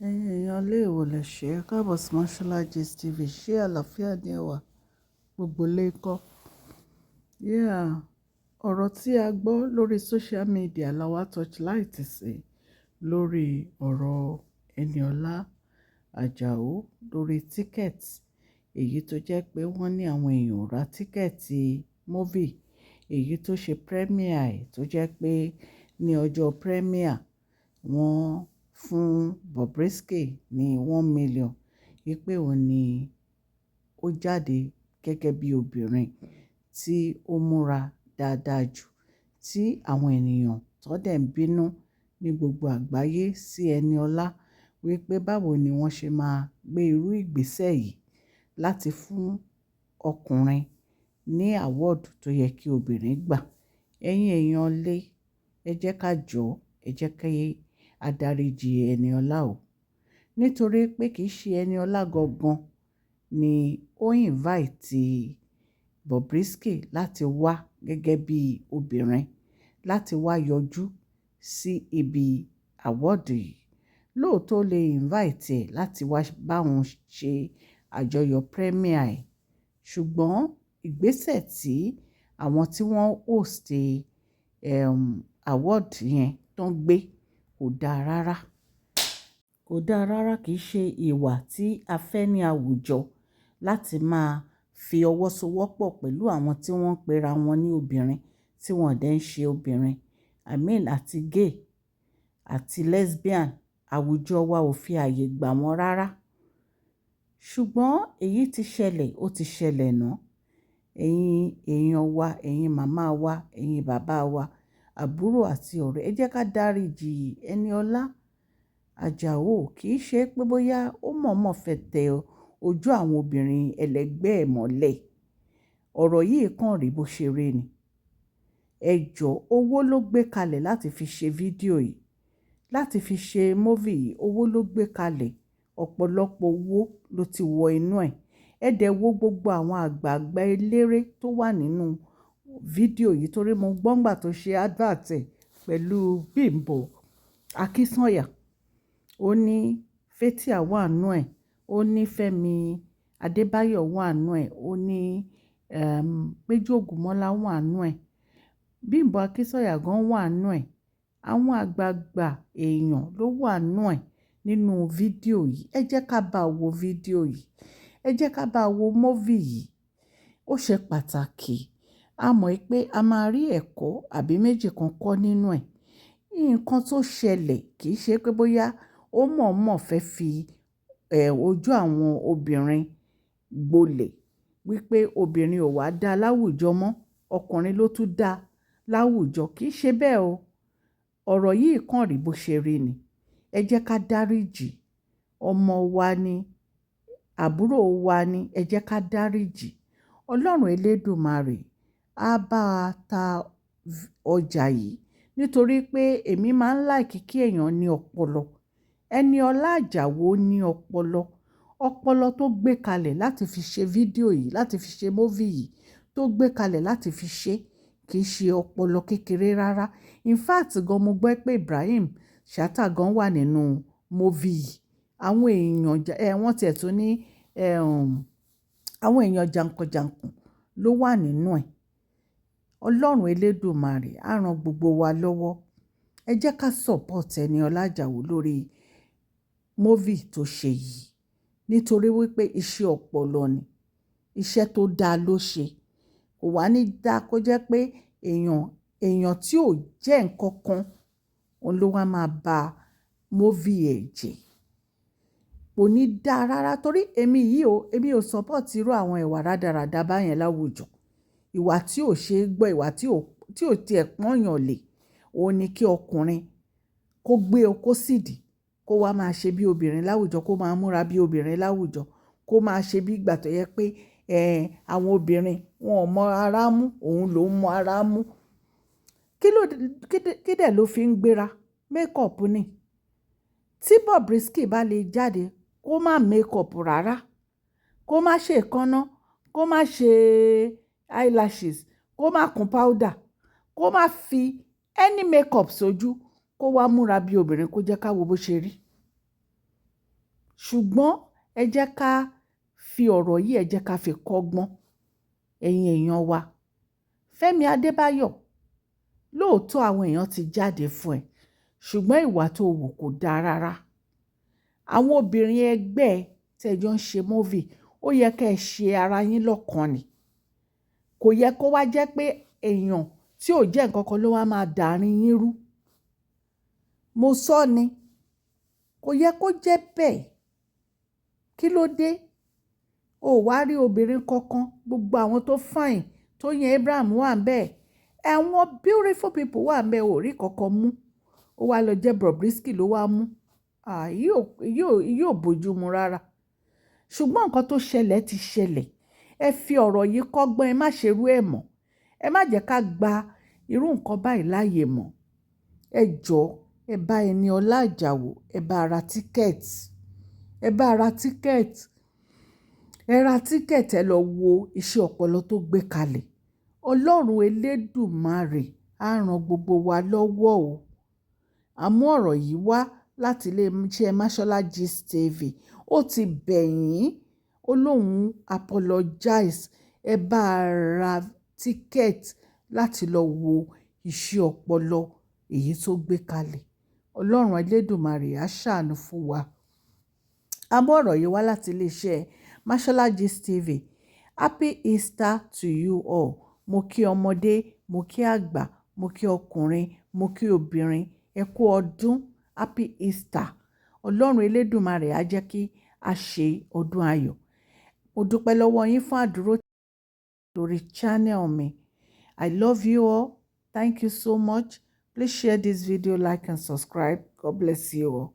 Ẹ̀yin èèyàn ilé èwò lè ṣe é káàbọ̀ sí Mashola Gist TV. Ṣé àlàáfíà ni ẹ wà? Gbogbo ilé ńkọ́? Yeah, ọ̀rọ̀ tí a gbọ́ lórí social media la wá torchlight sí lórí ọ̀rọ̀ Eniola Ajao lórí ticket èyí tó jẹ́ pé wọ́n ní àwọn èèyàn ra tíkẹ́ẹ̀tì movie èyí tó ṣe premiere ẹ̀ tó jẹ́ pé ní ọjọ́ premiere wọ́n fún Bobrisky ní 1 million wípé òun ni ó jáde gẹ́gẹ́ bí obìnrin tí ó múra dáadáa jù tí àwọn ènìyàn tó dẹ̀ ń bínú ní gbogbo àgbáyé sí Eniola wípé báwo ni wọ́n ṣe máa gbé irú ìgbésẹ̀ yìí láti fún ọkùnrin ní award tó yẹ kí obìnrin gbà. Ẹ̀yin èèyàn lé, ẹ jẹ́ ká jọ, ẹ jẹ́ kí a dáríjì Eniola o. Nítorí pé kì í ṣe Eniola gangan ni ó invite Bobrisky láti wá gẹ́gẹ́ bí obìnrin láti wá yọjú sí ibi award yìí. Lóòótọ́ lè invite ẹ̀ láti wá bá wọn ṣe àjọyọ̀ premiere ẹ̀. Ṣùgbọ́n ìgbésẹ̀ tí àwọn tí wọ́n host award yẹn tó ń gbé kò dáa rárá. Kò dáa rárá, kì í ṣe ìwà tí a fẹ́ ní àwùjọ láti máa fi ọwọ́ sowọ́pọ̀ pẹ̀lú àwọn tí wọ́n ń pera wọn ní obìnrin tí wọ́n dẹ̀ ń ṣe obìnrin. I mean àti gay àti lesbian, àwùjọ wa ò fi àyè gbà wọ́n rárá. Ṣùgbọ́n èyí ti ṣẹlẹ̀, ó ti ṣẹlẹ̀ náà. Ẹ̀yin èèyàn wa, ẹ̀yin màmá wa, ẹ̀yin bàbá wa, àbúrò àti ọ̀rẹ́, ẹ jẹ́ ká dáríjì Eniola Ajao. Kì í ṣe pé bóyá ó mọ̀ọ́mọ̀ fẹ́ tẹ ojú àwọn obìnrin ẹlẹgbẹ́ ẹ̀ mọ́lẹ̀. Ọ̀rọ̀ yìí kàn rí bó ṣe rí ni. Owó ló gbé kalẹ̀ láti fi ṣe fídíò yìí, láti fi ṣe movie yìí. Owó ló gbé kalẹ̀, ọ̀pọ̀lọpọ̀ owó ló ti wọ inú ẹ̀. Ẹ dẹ̀ wo gbogbo àwọn àgbààgbà eléré tó wà nínú fídíò yìí torí mo gbọ́ngbà tó ṣe advert ẹ̀ pẹ̀lú Bimbo Akínsànyà. Ó ní Fathia wà nínú ẹ̀, ó ní Fẹ́mi Adébáyọ̀ wà nínú ẹ̀, ó ní Péjú Ògúnmọ́lá wà nínú ẹ̀, Bimbo Akínsànyà gan wà nínú ẹ̀. Àwọn àgbààgbà èèyàn ló wà nínú ẹ̀ nínú fídíò yìí. Ẹ jẹ́ ká bá wo fídíò yìí, ẹ jẹ́ ká bá wo movie yìí. Ó ṣe pàtàkì. A mọ̀ pé a máa rí ẹ̀kọ́ àbí méjì kan kọ́ nínú ẹ̀. Nǹkan tó ṣẹlẹ̀ kì í ṣe pé bóyá ó mọ̀ọ́mọ̀ fẹ́ fi ojú àwọn obìnrin gbolẹ̀ wípé obìnrin ò wá dá láwùjọ mọ́, ọkùnrin ló tún dá láwùjọ. Kì í ṣe bẹ́ẹ̀ o. Ọ̀rọ̀ yìí kàn rí bó ṣe rí ni. Ẹ jẹ́ ká dáríjì. Ọmọ wa ni, àbúrò wa ni, ẹ jẹ́ ká dáríjì. Ọlọ́run Elédùmarè á bá a ta ọjà yìí nítorí pé èmi máa ń like kí èèyàn ní ọpọlọ. Eniola Ajao ní ọpọlọ. Ọpọlọ tó gbé kalẹ̀ láti fi ṣe fídíò yìí, láti fi ṣe movie yìí, tó gbé kalẹ̀ láti fi ṣe kì í ṣe ọpọlọ kékeré rárá. In fact gan mo gbọ́ pé Ibrahim Chatta gan wà nínú movie yìí. Àwọn èèyàn wọ́n tiẹ̀ tún ní àwọn èèyàn jàǹkànjàǹkàn ló wà nínú ẹ̀. Ọlọ́run Elédùmarè á ran gbogbo wa lọ́wọ́. Ẹ jẹ́ ká support Eniola Ajao lórí movie tó ṣe yìí nítorí wípé iṣẹ́ ọpọlọ ni, iṣẹ́ tó dáa ló ṣe. Kò wá ní dá kó jẹ́ pé èèyàn tí ò jẹ́ nǹkan kan òun ló wá máa ba movie ẹ̀ jẹ́. Kò ní dá rárá torí èmi ò support irú àwọn ìwà rádaràda báyẹn láwùjọ. Ìwà tí ò ṣe é gbọ́, ìwà tí ò tiẹ̀ pọ́nyàn lè. Òun ni kí ọkùnrin kó gbé okó sídìí, kó wá máa ṣe bí obìnrin láwùjọ, kó máa múra bí obìnrin láwùjọ, kó máa ṣe bí ìgbà tó yẹ pé àwọn obìnrin wọn ò mọ ara mú, òun ló ń mọ ara mú. Kí dẹ̀ ló fi ń gbéra? Makeup ni. Tí Bobrisky bá lè jáde kó má makeup rárá, kó má ṣe èékánná, kó má ṣe eyelashes, kó má kun powder, kó má fi any makeup sójú, kó wá múra bí obìnrin kó jẹ́ ká wo bó ṣe rí. ṣùgbọ́n ẹ jẹ́ ká fi ọ̀rọ̀ yìí ẹ jẹ́ ká fi kọ́gbọ́n ẹ̀yin èèyàn wa. Fẹ́mi Adébáyọ̀, lóòótọ́ àwọn èèyàn ti jáde fún ẹ ṣùgbọ́n ìwà tó wù kò dáa rárá. Àwọn obìnrin ẹgbẹ́ tẹ́jọ́ ń ṣe móvì ó yẹ ká ẹ ṣe ara yín lọ́kàn ni. Kò yẹ kó wá jẹ́ pé èèyàn tí ò jẹ́ nǹkan kan ló wá máa dàárín yín rú. Mo sọ ni, kò yẹ kó jẹ́ bẹ́ẹ̀. Kí ló dé? O wá rí obìnrin kankan, gbogbo àwọn tó fine tó yẹn Abraham wà ńbẹ̀, àwọn beautiful people wà ńbẹ̀, ò rí kankan mú. Ó wá lọ jẹ́ Bobrisky ló wá mú. Yóò bójú mu rárá. Ṣùgbọ́n nǹkan tó ṣẹlẹ̀ ti ṣẹlẹ̀. Ẹ fi ọ̀rọ̀ yìí kọ́gbọ́n, ẹ má ṣerú ẹ̀ mọ́. Ẹ má jẹ́ ká gba irú nǹkan báyìí láàyè mọ́. Ẹ jọ̀ọ́, ẹ bá Eniola Ajao, ẹ bá ra tíkẹ́ẹ̀tì. Ẹ bá ra tíkẹ́ẹ̀tì. Ẹ ra tíkẹ́ẹ̀tì, ẹ lọ wo iṣẹ́ ọpọlọ tó gbé kalẹ̀. Ọlọ́run Elédùmarè á ran gbogbo wa lọ́wọ́ o. Àmọ́ ọ̀rọ̀ yìí wá láti ilé-iṣẹ́ Mashola Gist TV. Ó ti bẹ̀ yín, ó lóun apologize. Ẹ bá ra tíkẹ́ẹ̀tì láti lọ wo iṣẹ́ ọpọlọ èyí tó gbé kalẹ̀. Ọlọ́run Elédùmarè á ṣàánú fún wa. Àmọ́ ọ̀rọ̀ yìí wá láti ilé-iṣẹ́ Mashola Gist TV. Happy Easter to you all. Mo kí ọmọdé, mo kí àgbà, mo kí ọkùnrin, mo kí obìnrin. Ẹ kú ọdún. Happy Easter. Ọlọ́run Elédùmarè á jẹ́ kí a ṣe ọdún ayọ̀. Mo dúpẹ́ lọ́wọ́ yín fún àdúró lórí channel mi. I love you all. Thank you so much. Please share this video, like and subscribe. God bless you all.